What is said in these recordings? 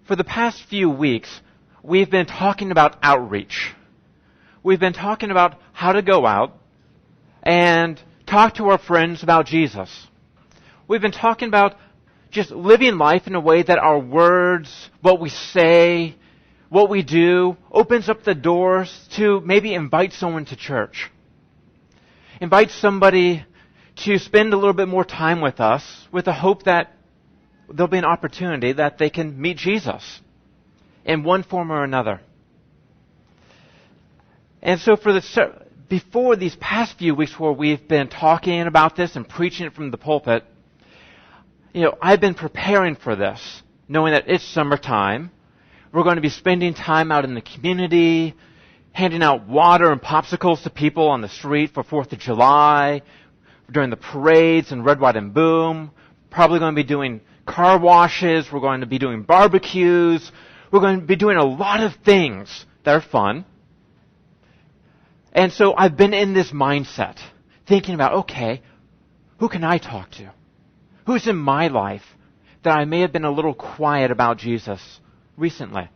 For the past few weeks, we've been talking about outreach. We've been talking about how to go out and talk to our friends about Jesus. We've been talking about just living life in a way that our words, what we say, what we do, opens up the doors to maybe invite someone to church. Invite somebody to spend a little bit more time with us with the hope that there'll be an opportunity that they can meet Jesus in one form or another. And so before these past few weeks where we've been talking about this and preaching it from the pulpit, I've been preparing for this, knowing that it's summertime. We're going to be spending time out in the community, handing out water and popsicles to people on the street for 4th of July, during the parades and Red, White, and Boom. Probably going to be doing car washes. We're going to be doing barbecues. We're going to be doing a lot of things that are fun. And so I've been in this mindset, thinking about, okay, who can I talk to? Who's in my life that I may have been a little quiet about Jesus recently?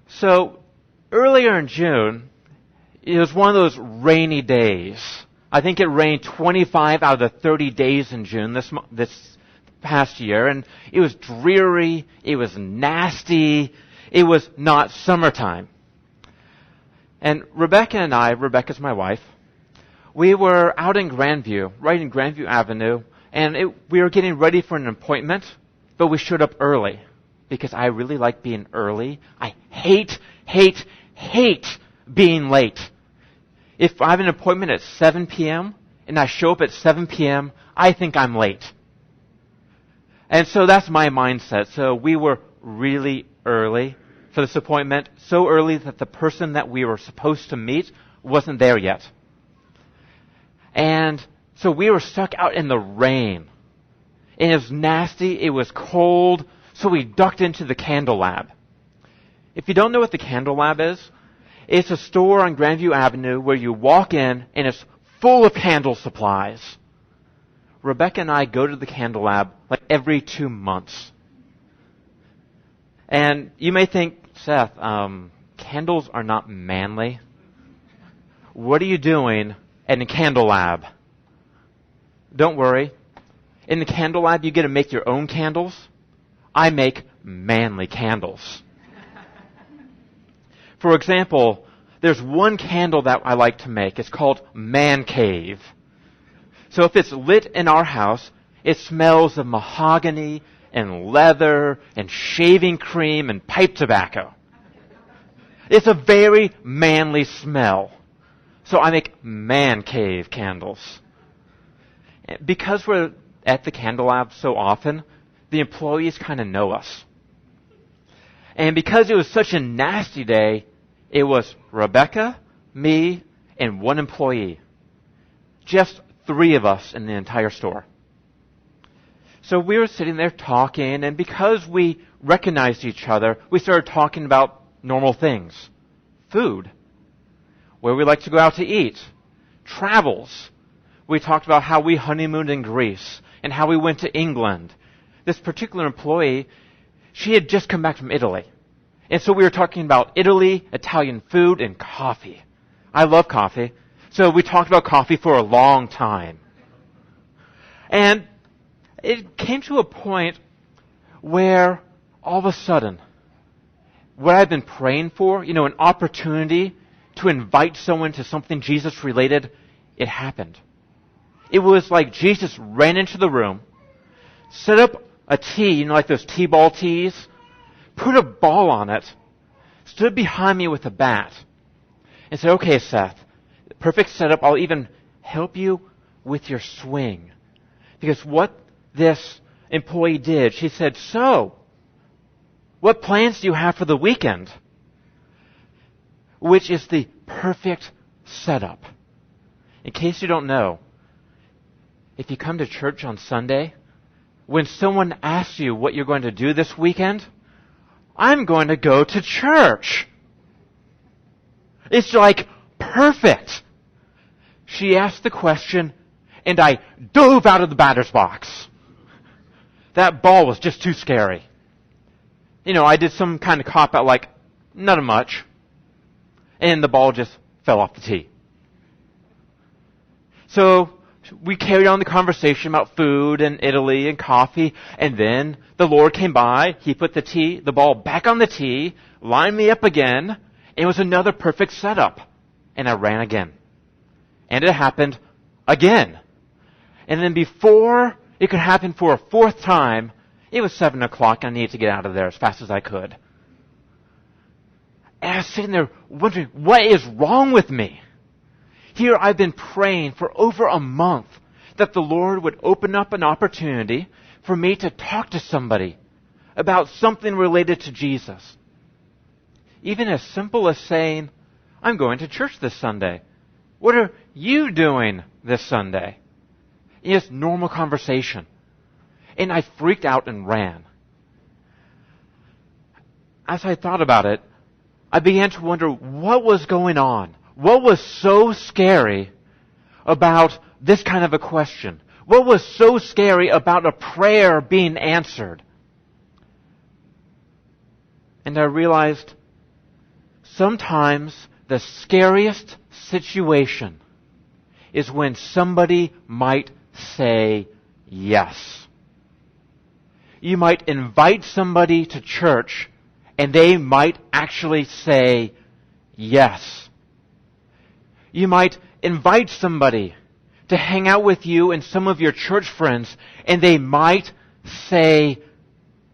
So earlier in June, it was one of those rainy days. I think it rained 25 out of the 30 days in June this past year, and it was dreary, it was nasty, it was not summertime. And Rebecca's my wife, we were out in Grandview, right in Grandview Avenue, and we were getting ready for an appointment, but we showed up early because I really like being early. I hate being late. If I have an appointment at 7 p.m. and I show up at 7 p.m., I think I'm late. And so that's my mindset. So we were really early for this appointment, so early that the person that we were supposed to meet wasn't there yet. And so we were stuck out in the rain. And it was nasty, it was cold, so we ducked into the Candle Lab. If you don't know what the Candle Lab is, it's a store on Grandview Avenue where you walk in and it's full of candle supplies. Rebecca and I go to the Candle Lab like every 2 months. And you may think, Seth, candles are not manly. What are you doing in the Candle Lab? Don't worry. In the Candle Lab, you get to make your own candles. I make manly candles. For example, there's one candle that I like to make. It's called Man Cave. So if it's lit in our house, it smells of mahogany and leather and shaving cream and pipe tobacco. It's a very manly smell. So I make Man Cave candles. Because we're at the Candle Lab so often, the employees kind of know us. And because it was such a nasty day, it was Rebecca, me, and one employee. Just 3 of us in the entire store. So we were sitting there talking, and because we recognized each other, we started talking about normal things. Food. Where we like to go out to eat. Travels. We talked about how we honeymooned in Greece and how we went to England. This particular employee, she had just come back from Italy. And so we were talking about Italy, Italian food, and coffee. I love coffee. So we talked about coffee for a long time. And it came to a point where all of a sudden, what I've been praying for, an opportunity to invite someone to something Jesus related, it happened. It was like Jesus ran into the room, set up a tee, like those T-ball tees, put a ball on it, stood behind me with a bat, and said, okay, Seth, perfect setup. I'll even help you with your swing. Because what this employee did, she said, so, what plans do you have for the weekend? Which is the perfect setup. In case you don't know, if you come to church on Sunday, when someone asks you what you're going to do this weekend, I'm going to go to church. It's like perfect. She asked the question, and I dove out of the batter's box. That ball was just too scary. I did some kind of cop-out like, not much. And the ball just fell off the tee. So we carried on the conversation about food and Italy and coffee, and then the Lord came by. He put the ball back on the tee, lined me up again, and it was another perfect setup. And I ran again. And it happened again. And then before it could happen for a fourth time, it was 7 o'clock and I needed to get out of there as fast as I could. And I was sitting there wondering, what is wrong with me? Here I've been praying for over a month that the Lord would open up an opportunity for me to talk to somebody about something related to Jesus. Even as simple as saying, I'm going to church this Sunday. What are you doing this Sunday? It's normal conversation. And I freaked out and ran. As I thought about it, I began to wonder what was going on. What was so scary about this kind of a question? What was so scary about a prayer being answered? And I realized sometimes the scariest situation is when somebody might say yes. You might invite somebody to church and they might actually say yes. You might invite somebody to hang out with you and some of your church friends, and they might say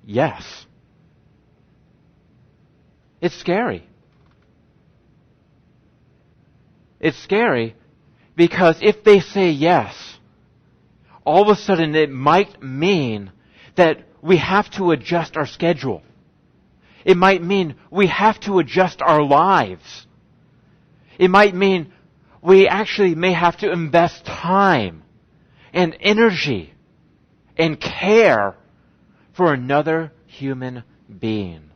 yes. It's scary. It's scary because if they say yes, all of a sudden it might mean that we have to adjust our schedule. It might mean we have to adjust our lives. It might mean we actually may have to invest time and energy and care for another human being.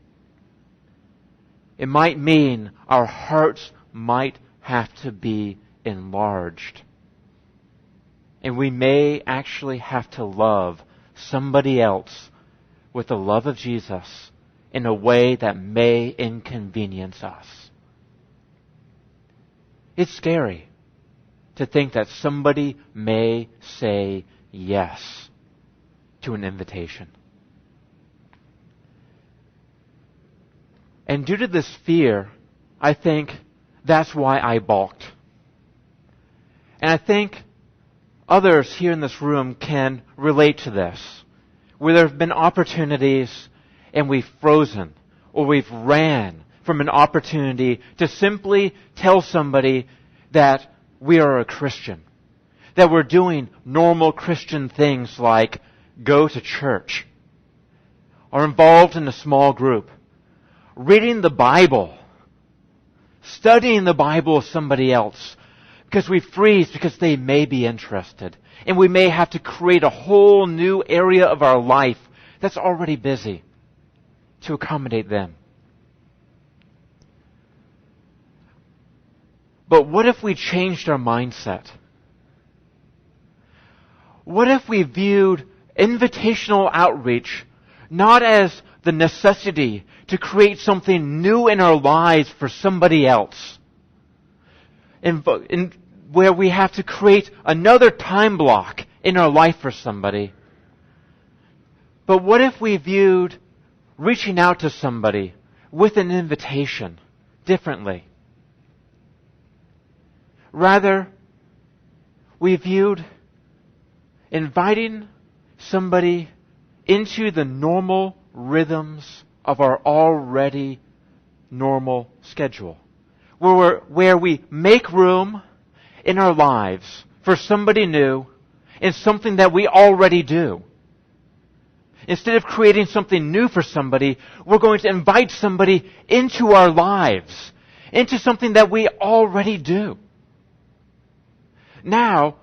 It might mean our hearts might have to be enlarged. And we may actually have to love somebody else with the love of Jesus in a way that may inconvenience us. It's scary to think that somebody may say yes to an invitation. And due to this fear, I think that's why I balked. And I think others here in this room can relate to this, where there have been opportunities and we've frozen or we've ran from an opportunity to simply tell somebody that we are a Christian, that we're doing normal Christian things like go to church, are involved in a small group, reading the Bible, studying the Bible with somebody else, because we freeze because they may be interested. And we may have to create a whole new area of our life that's already busy to accommodate them. But what if we changed our mindset? What if we viewed invitational outreach not as the necessity to create something new in our lives for somebody else, where we have to create another time block in our life for somebody? But what if we viewed reaching out to somebody with an invitation differently? Rather, we viewed inviting somebody into the normal rhythms of our already normal schedule, where we make room in our lives for somebody new and something that we already do. Instead of creating something new for somebody, we're going to invite somebody into our lives, into something that we already do. Now,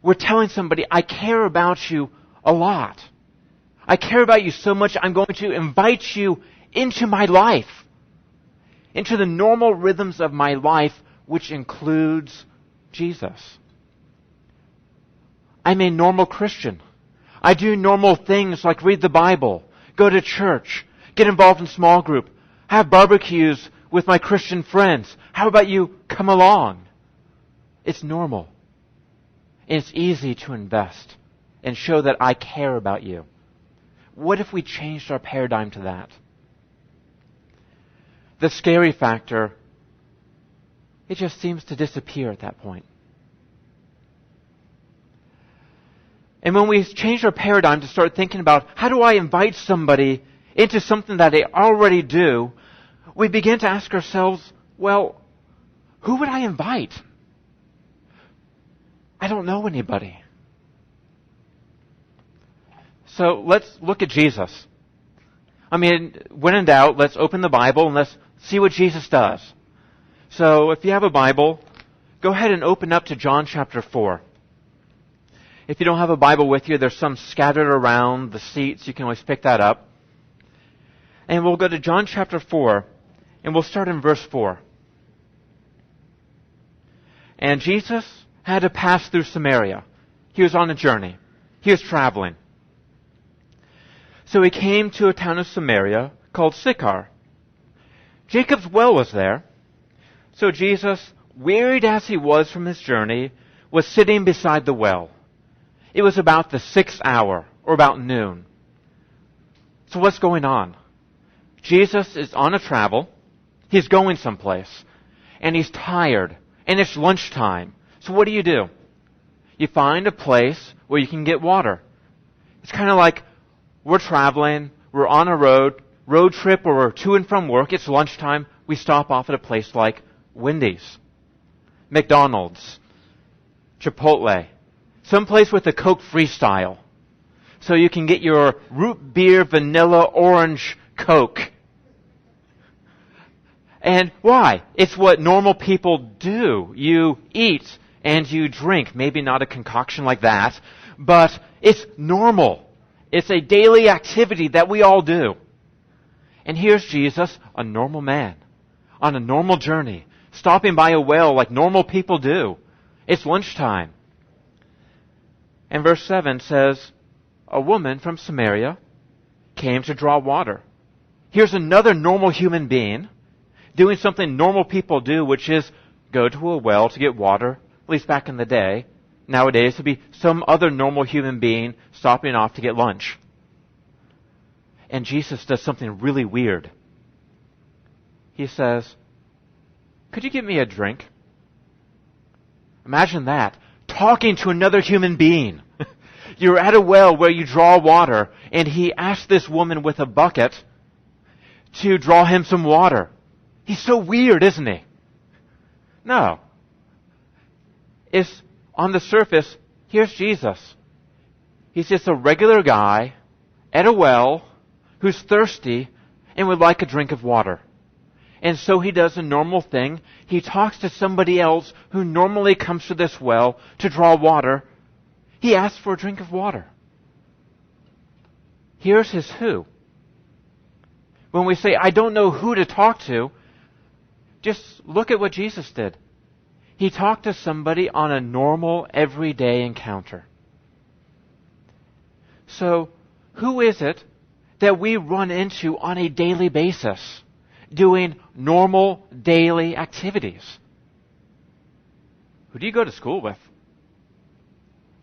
we're telling somebody, I care about you a lot. I care about you so much, I'm going to invite you into my life, into the normal rhythms of my life, which includes Jesus. I'm a normal Christian. I do normal things like read the Bible, go to church, get involved in small group, have barbecues with my Christian friends. How about you come along? It's normal. It's easy to invest and show that I care about you. What if we changed our paradigm to that? The scary factor, it just seems to disappear at that point. And when we change our paradigm to start thinking about how do I invite somebody into something that they already do, we begin to ask ourselves, well, who would I invite? I don't know anybody. So let's look at Jesus. I mean, when in doubt, let's open the Bible and let's see what Jesus does. So if you have a Bible, go ahead and open up to John chapter 4. If you don't have a Bible with you, there's some scattered around the seats. You can always pick that up. And we'll go to John chapter 4, and we'll start in verse 4. And Jesus had to pass through Samaria. He was on a journey. He was traveling. So he came to a town of Samaria called Sychar. Jacob's well was there. So Jesus, wearied as he was from his journey, was sitting beside the well. It was about the 6th hour, or about noon. So what's going on? Jesus is on a travel. He's going someplace. And he's tired. And it's lunchtime. So what do? You find a place where you can get water. It's kind of like we're traveling, we're on a road trip, or we're to and from work. It's lunchtime. We stop off at a place like Wendy's, McDonald's, Chipotle, someplace with a Coke Freestyle. So you can get your root beer, vanilla, orange Coke. And why? It's what normal people do. You eat and you drink. Maybe not a concoction like that, but it's normal. It's a daily activity that we all do. And here's Jesus, a normal man, on a normal journey, stopping by a well like normal people do. It's lunchtime. And verse 7 says, a woman from Samaria came to draw water. Here's another normal human being doing something normal people do, which is go to a well to get water, at least back in the day. Nowadays, it would be some other normal human being stopping off to get lunch. And Jesus does something really weird. He says, could you get me a drink? Imagine that. Talking to another human being. You're at a well where you draw water, and he asked this woman with a bucket to draw him some water. He's so weird, isn't he? No. It's on the surface, here's Jesus. He's just a regular guy at a well who's thirsty and would like a drink of water. And so he does a normal thing. He talks to somebody else who normally comes to this well to draw water. He asks for a drink of water. Here's his who. When we say, I don't know who to talk to, just look at what Jesus did. He talked to somebody on a normal, everyday encounter. So, who is it that we run into on a daily basis, doing normal, daily activities? Who do you go to school with?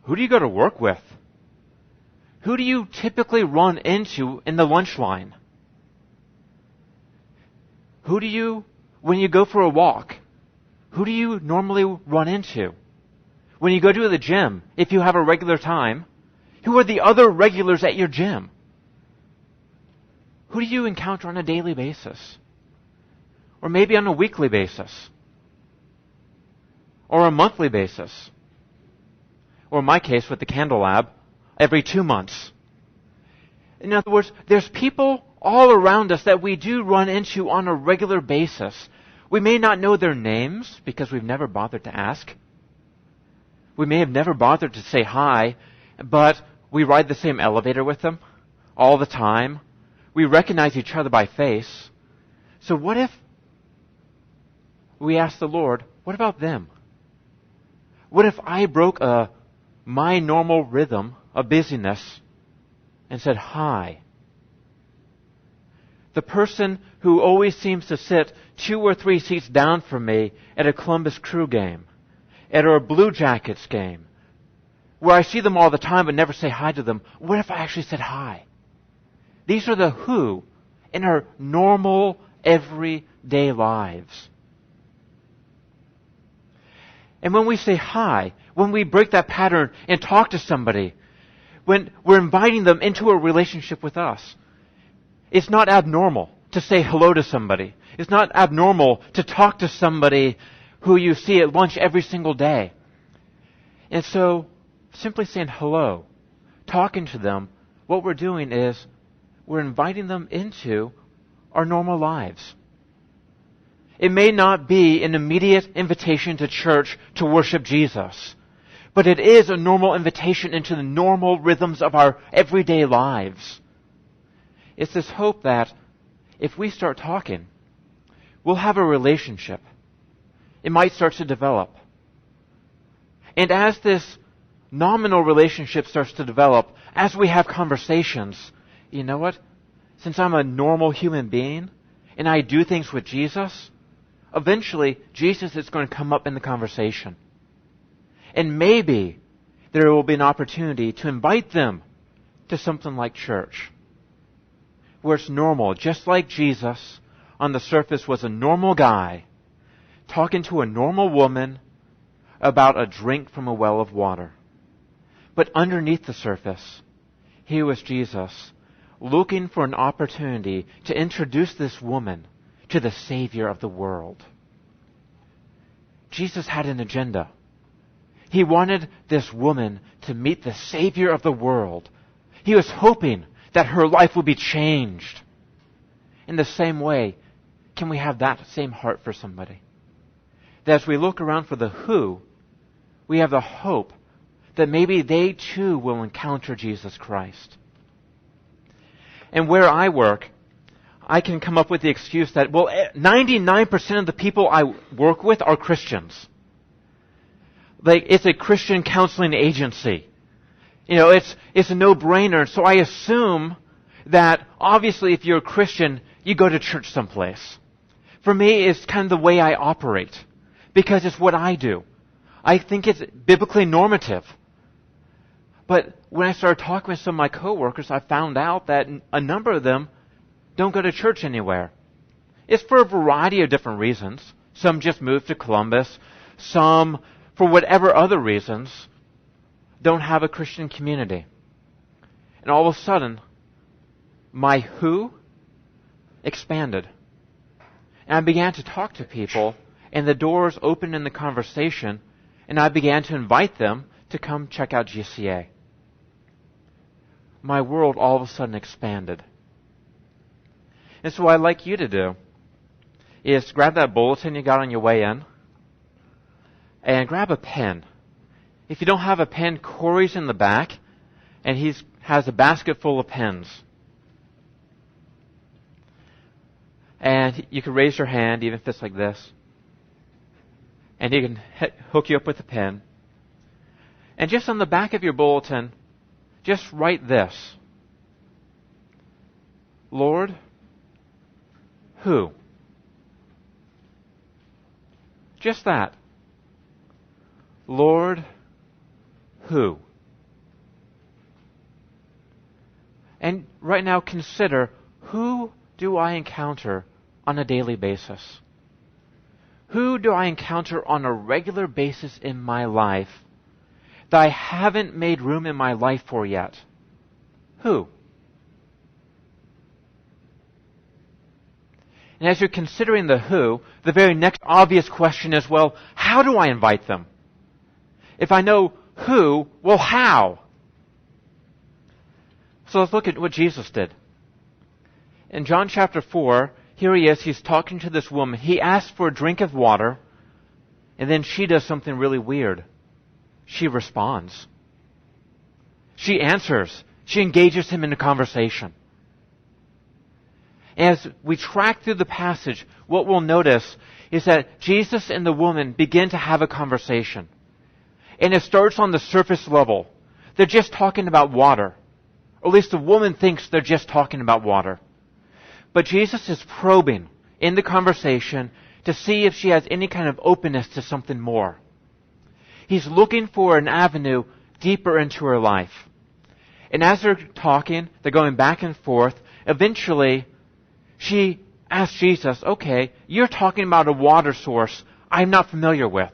Who do you go to work with? Who do you typically run into in the lunch line? Who do you, when you go for a walk, who do you normally run into? When you go to the gym, if you have a regular time, who are the other regulars at your gym? Who do you encounter on a daily basis? Or maybe on a weekly basis? Or a monthly basis? Or in my case with the Candle Lab, every 2 months. In other words, there's people all around us that we do run into on a regular basis. We may not know their names because we've never bothered to ask. We may have never bothered to say hi, but we ride the same elevator with them all the time. We recognize each other by face. So what if we ask the Lord, what about them? What if I broke my normal rhythm of busyness and said hi? the person who always seems to sit 2 or 3 seats down from me at a Columbus Crew game, at a Blue Jackets game, where I see them all the time but never say hi to them. What if I actually said hi? These are the who in our normal, everyday lives. And when we say hi, when we break that pattern and talk to somebody, when we're inviting them into a relationship with us, it's not abnormal to say hello to somebody. It's not abnormal to talk to somebody who you see at lunch every single day. And so, simply saying hello, talking to them, what we're doing is we're inviting them into our normal lives. It may not be an immediate invitation to church to worship Jesus, but it is a normal invitation into the normal rhythms of our everyday lives. It's this hope that if we start talking, we'll have a relationship. It might start to develop. And as this nominal relationship starts to develop, as we have conversations, you know what? Since I'm a normal human being and I do things with Jesus, eventually Jesus is going to come up in the conversation. And maybe there will be an opportunity to invite them to something like church, where it's normal, just like Jesus on the surface was a normal guy talking to a normal woman about a drink from a well of water. But underneath the surface, here was Jesus looking for an opportunity to introduce this woman to the Savior of the world. Jesus had an agenda. He wanted this woman to meet the Savior of the world. He was hoping that her life would be changed. In the same way, can we have that same heart for somebody? That as we look around for the who, we have the hope that maybe they too will encounter Jesus Christ. And where I work, I can come up with the excuse that, 99% of the people I work with are Christians. Like, it's a Christian counseling agency. It's a no-brainer. So I assume that, obviously, if you're a Christian, you go to church someplace. For me, it's kind of the way I operate, because it's what I do. I think it's biblically normative. But when I started talking with some of my coworkers, I found out that a number of them don't go to church anywhere. It's for a variety of different reasons. Some just moved to Columbus. Some, for whatever other reasons, don't have a Christian community. And all of a sudden, my who expanded. And I began to talk to people, and the doors opened in the conversation, and I began to invite them to come check out GCA. My world all of a sudden expanded. And so what I'd like you to do is grab that bulletin you got on your way in and grab a pen. If you don't have a pen, Corey's in the back, and he has a basket full of pens. And you can raise your hand, even if it's like this, and he can hook you up with a pen. And just on the back of your bulletin, just write this: Lord, who? Just that. Lord, who? And right now consider, who do I encounter on a daily basis? Who do I encounter on a regular basis in my life that I haven't made room in my life for yet? Who? And as you're considering the who, the very next obvious question is, how do I invite them? If I know who, how? So let's look at what Jesus did. In John chapter 4, here he is, he's talking to this woman. He asks for a drink of water, and then she does something really weird. She responds. She answers. She engages him in a conversation. As we track through the passage, what we'll notice is that Jesus and the woman begin to have a conversation. And it starts on the surface level. They're just talking about water. Or at least the woman thinks they're just talking about water. But Jesus is probing in the conversation to see if she has any kind of openness to something more. He's looking for an avenue deeper into her life. And as they're talking, they're going back and forth, eventually she asks Jesus, okay, you're talking about a water source I'm not familiar with.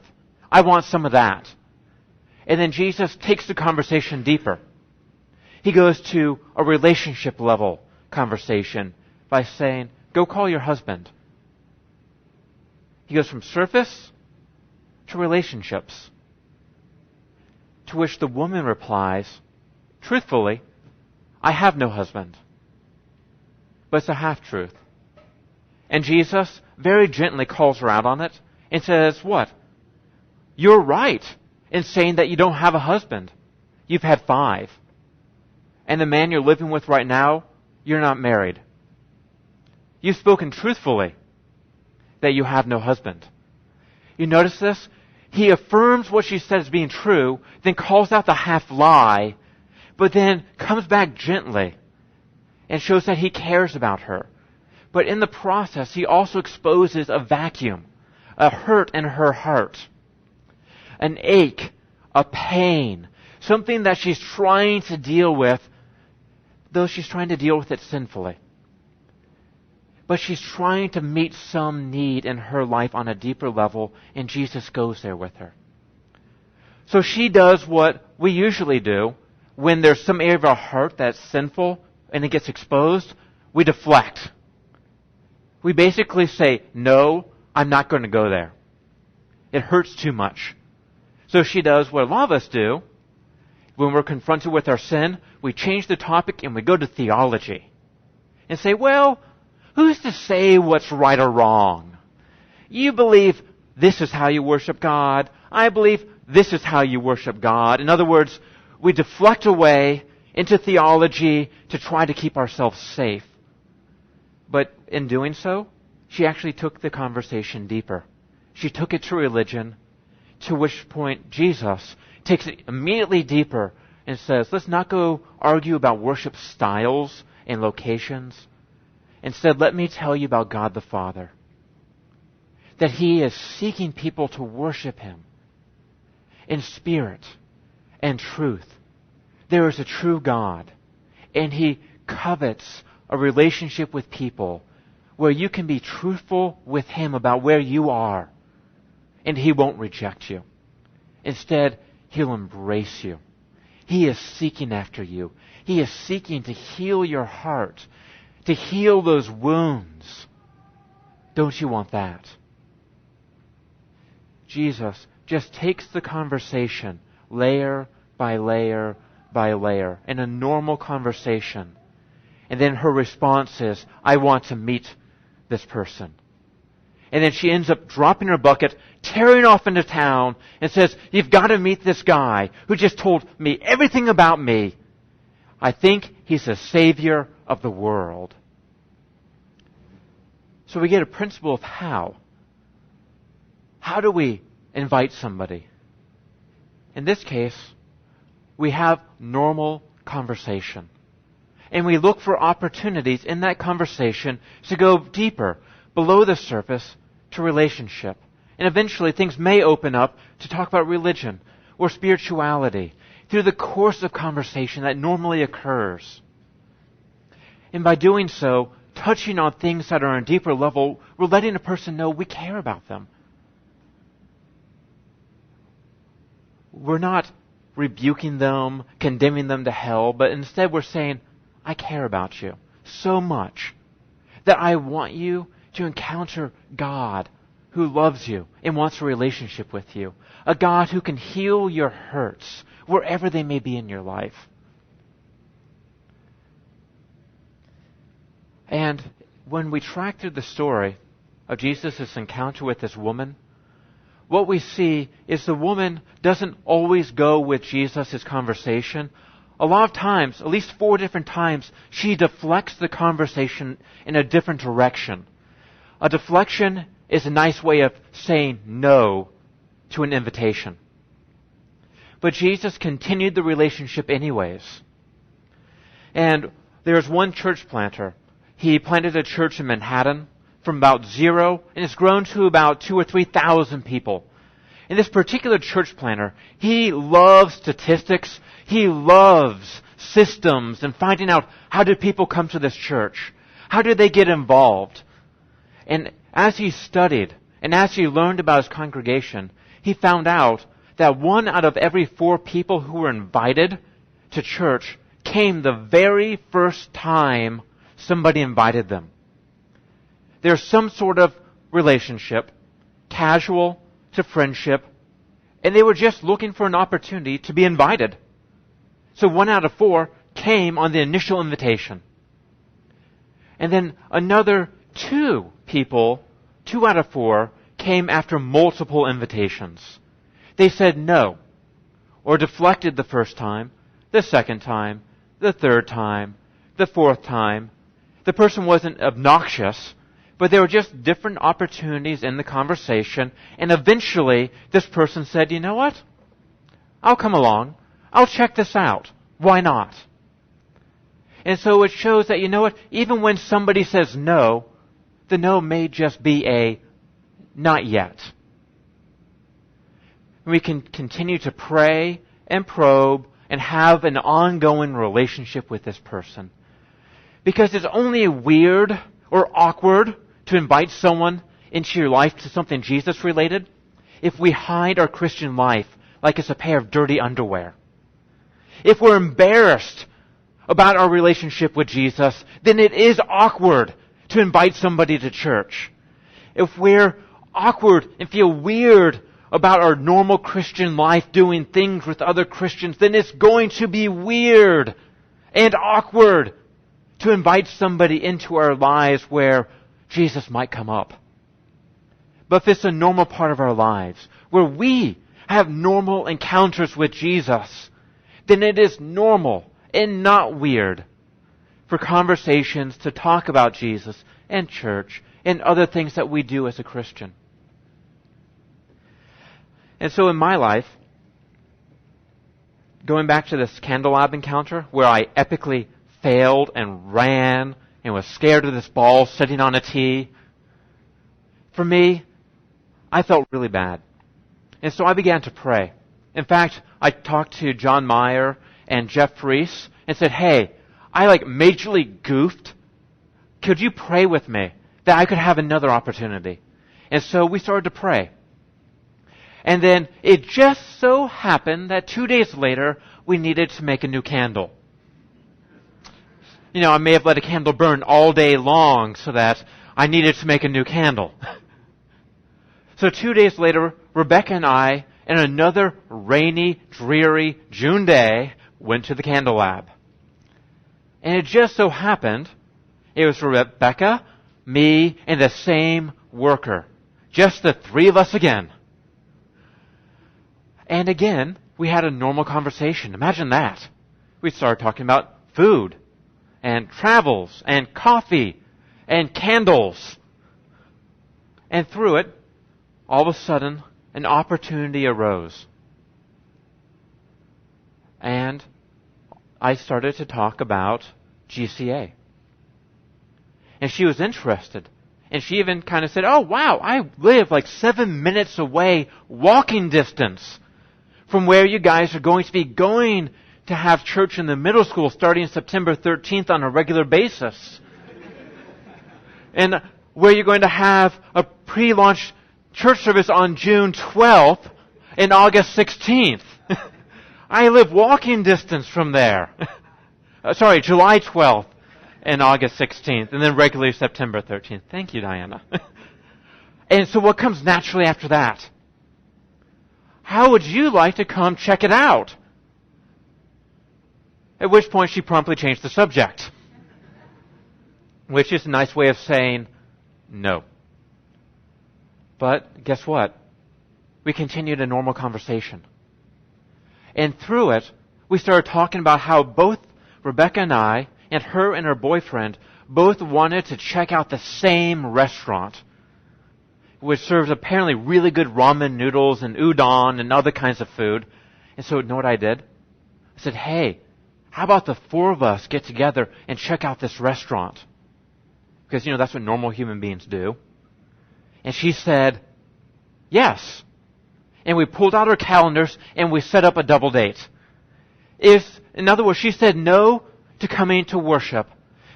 I want some of that. And then Jesus takes the conversation deeper. He goes to a relationship level conversation by saying, go call your husband. He goes from surface to relationships. To which the woman replies, truthfully, I have no husband. But it's a half-truth. And Jesus very gently calls her out on it and says, what? You're right in saying that you don't have a husband. You've had 5. And the man you're living with right now, you're not married. You've spoken truthfully that you have no husband. You notice this? He affirms what she said as being true, then calls out the half-lie, but then comes back gently and shows that he cares about her. But in the process, he also exposes a vacuum, a hurt in her heart, an ache, a pain, something that she's trying to deal with, though she's trying to deal with it sinfully. But she's trying to meet some need in her life on a deeper level, and Jesus goes there with her. So she does what we usually do when there's some area of our heart that's sinful and it gets exposed. We deflect. We basically say, no, I'm not going to go there. It hurts too much. So she does what a lot of us do. When we're confronted with our sin, we change the topic and we go to theology. And say, well, who's to say what's right or wrong? You believe this is how you worship God. I believe this is how you worship God. In other words, we deflect away into theology to try to keep ourselves safe. But in doing so, she actually took the conversation deeper. She took it to religion, to which point Jesus takes it immediately deeper and says, let's not go argue about worship styles and locations. Instead, let me tell you about God the Father. That He is seeking people to worship Him in spirit and truth. There is a true God, and He covets a relationship with people where you can be truthful with Him about where you are, and He won't reject you. Instead, He'll embrace you. He is seeking after you. He is seeking to heal your heart, to heal those wounds. Don't you want that? Jesus just takes the conversation layer by layer by layer in a normal conversation. And then her response is, I want to meet this person. And then she ends up dropping her bucket, tearing off into town, and says, you've got to meet this guy who just told me everything about me. I think he's the Savior of the world. So we get a principle of how. How do we invite somebody? In this case, we have normal conversation. And we look for opportunities in that conversation to go deeper, below the surface, to relationship. And eventually things may open up to talk about religion or spirituality through the course of conversation that normally occurs. And by doing so, touching on things that are on a deeper level, we're letting a person know we care about them. We're not rebuking them, condemning them to hell, but instead we're saying, I care about you so much that I want you to encounter God who loves you and wants a relationship with you. A God who can heal your hurts wherever they may be in your life. And when we track through the story of Jesus' encounter with this woman, what we see is the woman doesn't always go with Jesus' conversation. A lot of times, at least 4 different times, she deflects the conversation in a different direction. A deflection is a nice way of saying no to an invitation. But Jesus continued the relationship anyways. And there's one church planter. he planted a church in Manhattan from about 0, and it's grown to about 2,000 or 3,000 people. And this particular church planter, he loves statistics. He loves systems and finding out how did people come to this church? How did they get involved? And as he studied and as he learned about his congregation, he found out that 1 out of every 4 people who were invited to church came the very first time somebody invited them. There's some sort of relationship, casual to friendship, and they were just looking for an opportunity to be invited. So 1 out of 4 came on the initial invitation. And then another 2 people, 2 out of 4, came after multiple invitations. They said no, or deflected the first time, the second time, the third time, the fourth time. The person wasn't obnoxious, but there were just different opportunities in the conversation, and eventually this person said, you know what? I'll come along. I'll check this out. Why not? And so it shows that, you know what? Even when somebody says no, the no may just be a not yet. We can continue to pray and probe and have an ongoing relationship with this person. Because it's only weird or awkward to invite someone into your life to something Jesus related if we hide our Christian life like it's a pair of dirty underwear. If we're embarrassed about our relationship with Jesus, then it is awkward to invite somebody to church. If we're awkward and feel weird about our normal Christian life doing things with other Christians, then it's going to be weird and awkward to invite somebody into our lives where Jesus might come up. But if it's a normal part of our lives, where we have normal encounters with Jesus, then it is normal and not weird for conversations to talk about Jesus and church and other things that we do as a Christian. And so in my life, going back to this Candle Lab encounter where I epically failed and ran and was scared of this ball sitting on a tee, for me, I felt really bad. And so I began to pray. In fact, I talked to John Meyer and Jeff Reese and said, hey, I majorly goofed. Could you pray with me that I could have another opportunity? And so we started to pray. And then it just so happened that 2 days later, we needed to make a new candle. You know, I may have let a candle burn all day long so that I needed to make a new candle. So 2 days later, Rebecca and I, and another rainy, dreary June day, went to the Candle Lab. And it just so happened, it was Rebecca, me, and the same worker. Just the 3 of us again. And again, we had a normal conversation. Imagine that. We started talking about food, and travels, and coffee, and candles. And through it, all of a sudden, an opportunity arose. And I started to talk about GCA. And she was interested. And she even kind of said, oh, wow, I live 7 minutes away, walking distance, from where you guys are going to be going to have church in the middle school starting September 13th on a regular basis. And where you're going to have a pre-launch church service on June 12th and August 16th. I live walking distance from there. July 12th and August 16th, and then regularly September 13th. Thank you, Diana. And so what comes naturally after that? How would you like to come check it out? At which point she promptly changed the subject, which is a nice way of saying no. But guess what? We continued a normal conversation. And through it, we started talking about how both Rebecca and I, and her and her boyfriend, both wanted to check out the same restaurant, which serves apparently really good ramen noodles and udon and other kinds of food. And so you know what I did? I said, hey, how about the 4 of us get together and check out this restaurant? because, that's what normal human beings do. And she said, yes. And we pulled out our calendars and we set up a double date. In other words, she said no to coming to worship,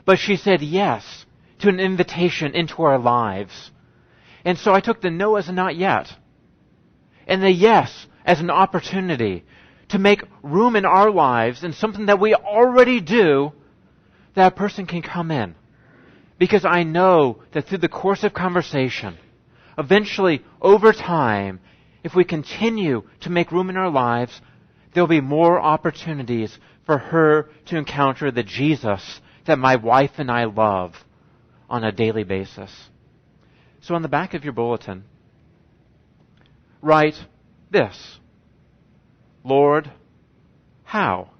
but she said yes to an invitation into our lives. And so I took the no as a not yet, and the yes as an opportunity to make room in our lives and something that we already do, that a person can come in. Because I know that through the course of conversation, eventually, over time, if we continue to make room in our lives, there'll be more opportunities for her to encounter the Jesus that my wife and I love on a daily basis. So on the back of your bulletin, write this: Lord, how?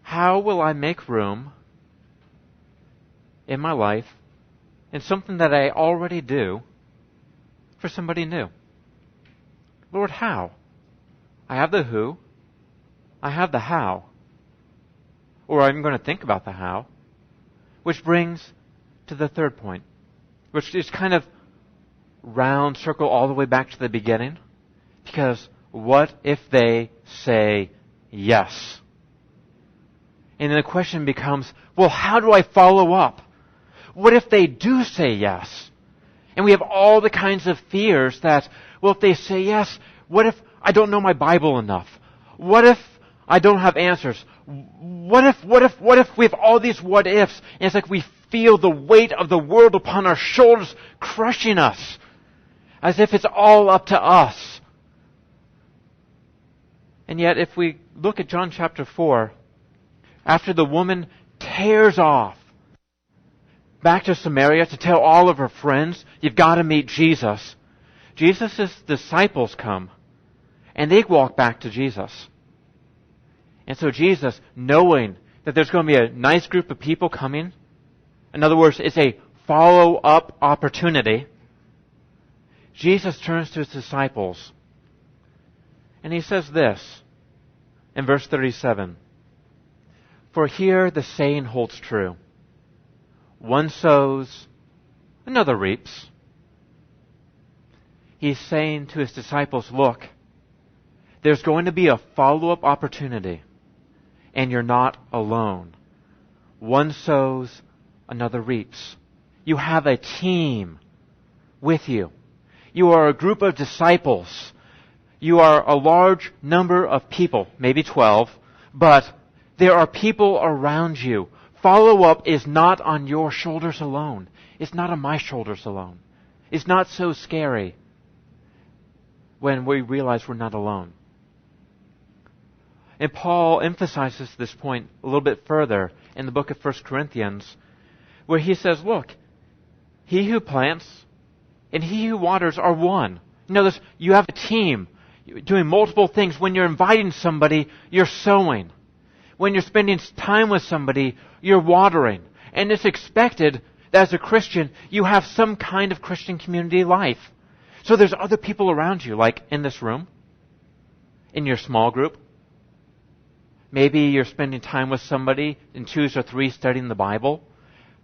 How will I make room in my life in something that I already do for somebody new? Lord, how? I have the who. I have the how. Or I'm going to think about the how. Which brings to the third point, which is kind of round circle all the way back to the beginning. Because what if they say yes? And then the question becomes, well, how do I follow up? What if they do say yes? And we have all the kinds of fears that, well, if they say yes, what if I don't know my Bible enough? What if I don't have answers? What if we have all these what ifs, and it's like we feel the weight of the world upon our shoulders crushing us, as if it's all up to us. And yet, if we look at John chapter 4, after the woman tears off back to Samaria to tell all of her friends, you've got to meet Jesus, Jesus' disciples come, and they walk back to Jesus. And so Jesus, knowing that there's going to be a nice group of people coming, in other words, it's a follow-up opportunity, Jesus turns to his disciples, and he says this in verse 37, "For here the saying holds true, one sows, another reaps." He's saying to his disciples, look, there's going to be a follow-up opportunity, and you're not alone. One sows, another reaps. You have a team with you. You are a group of disciples. You are a large number of people, maybe 12, but there are people around you. Follow-up is not on your shoulders alone. It's not on my shoulders alone. It's not so scary when we realize we're not alone. And Paul emphasizes this point a little bit further in the book of 1 Corinthians, where he says, look, he who plants and he who waters are one. Notice, you have a team doing multiple things. When you're inviting somebody, you're sowing. When you're spending time with somebody, you're watering. And it's expected that as a Christian, you have some kind of Christian community life. So there's other people around you, like in this room, in your small group. Maybe you're spending time with somebody in 2 or 3 studying the Bible.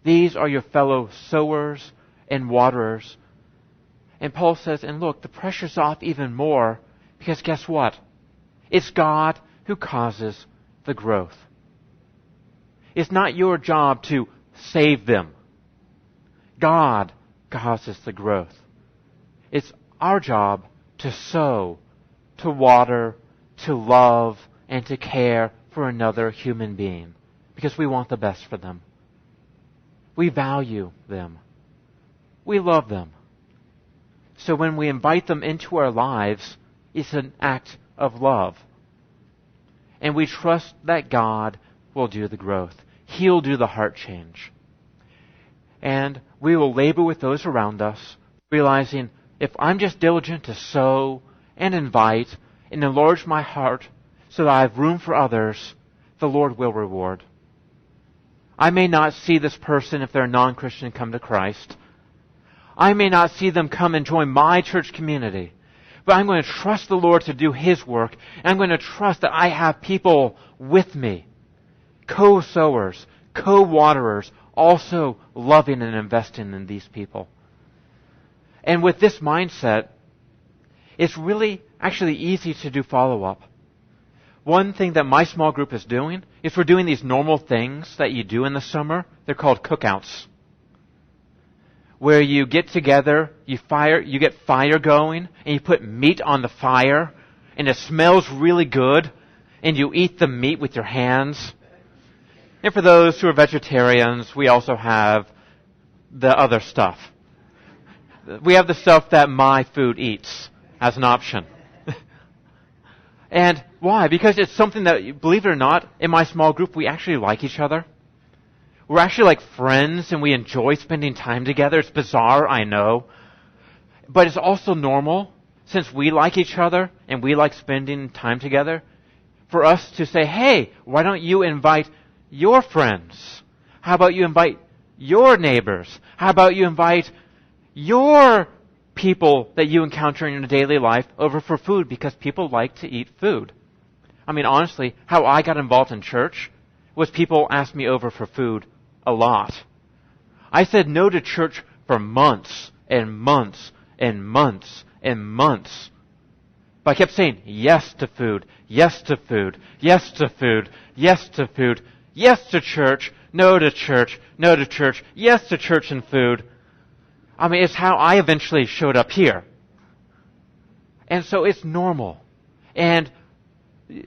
These are your fellow sowers and waterers. And Paul says, and look, the pressure's off even more, because guess what? It's God who causes the growth. It's not your job to save them. God causes the growth. It's our job to sow, to water, to love, and to care for another human being, because we want the best for them. We value them. We love them. So when we invite them into our lives, it's an act of love. And we trust that God will do the growth. He'll do the heart change. And we will labor with those around us, realizing if I'm just diligent to sow and invite and enlarge my heart so that I have room for others, the Lord will reward. I may not see this person, if they're a non-Christian, come to Christ. I may not see them come and join my church community. But I'm going to trust the Lord to do His work. And I'm going to trust that I have people with me. Co-sowers, co-waterers, also loving and investing in these people. And with this mindset, it's really actually easy to do follow-up. One thing that my small group is doing is we're doing these normal things that you do in the summer. They're called cookouts, where you get together, you get fire going, and you put meat on the fire, and it smells really good, and you eat the meat with your hands. And for those who are vegetarians, we also have the other stuff. We have the stuff that my food eats as an option. And why? Because it's something that, believe it or not, in my small group, we actually like each other. We're actually like friends, and we enjoy spending time together. It's bizarre, I know. But it's also normal, since we like each other and we like spending time together, for us to say, hey, why don't you invite your friends? How about you invite your neighbors? How about you invite your people that you encounter in your daily life over for food, because people like to eat food. I mean, honestly, how I got involved in church was people asked me over for food a lot. I said no to church for months and months and months and months. But I kept saying yes to food, yes to food, yes to food, yes to food, yes to church, no to church, no to church, yes to church and food. I mean, it's how I eventually showed up here. And so it's normal. And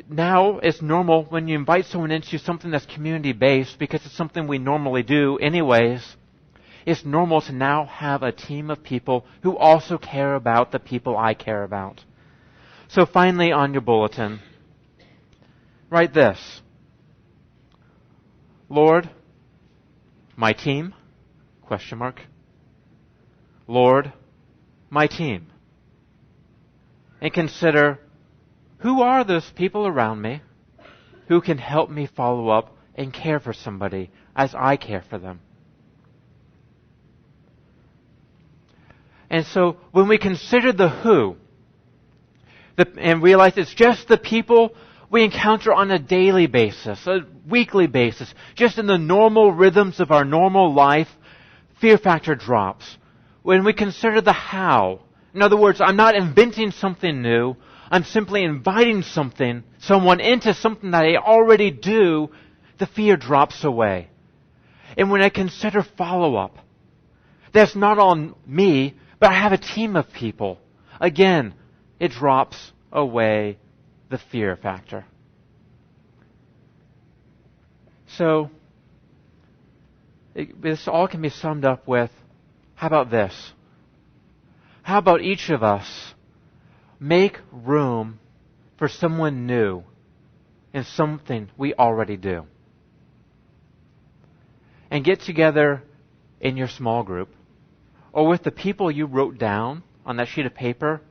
now it's normal when you invite someone into something that's community-based, because it's something we normally do anyways. It's normal to now have a team of people who also care about the people I care about. So finally, on your bulletin, write this. Lord, my team, ? Lord, my team. And consider, who are those people around me who can help me follow up and care for somebody as I care for them? And so when we consider the who, and realize it's just the people we encounter on a daily basis, a weekly basis, just in the normal rhythms of our normal life, fear factor drops. When we consider the how, in other words, I'm not inventing something new, I'm simply inviting someone into something that I already do, the fear drops away. And when I consider follow-up, that's not on me, but I have a team of people. Again, it drops away the fear factor. So, this all can be summed up with, how about this? How about each of us make room for someone new in something we already do? And get together in your small group, or with the people you wrote down on that sheet of paper,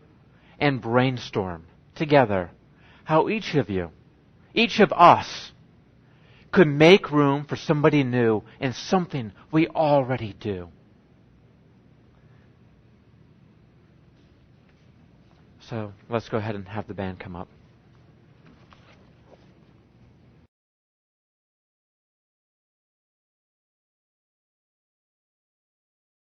and brainstorm together how each of us, could make room for somebody new in something we already do. So let's go ahead and have the band come up.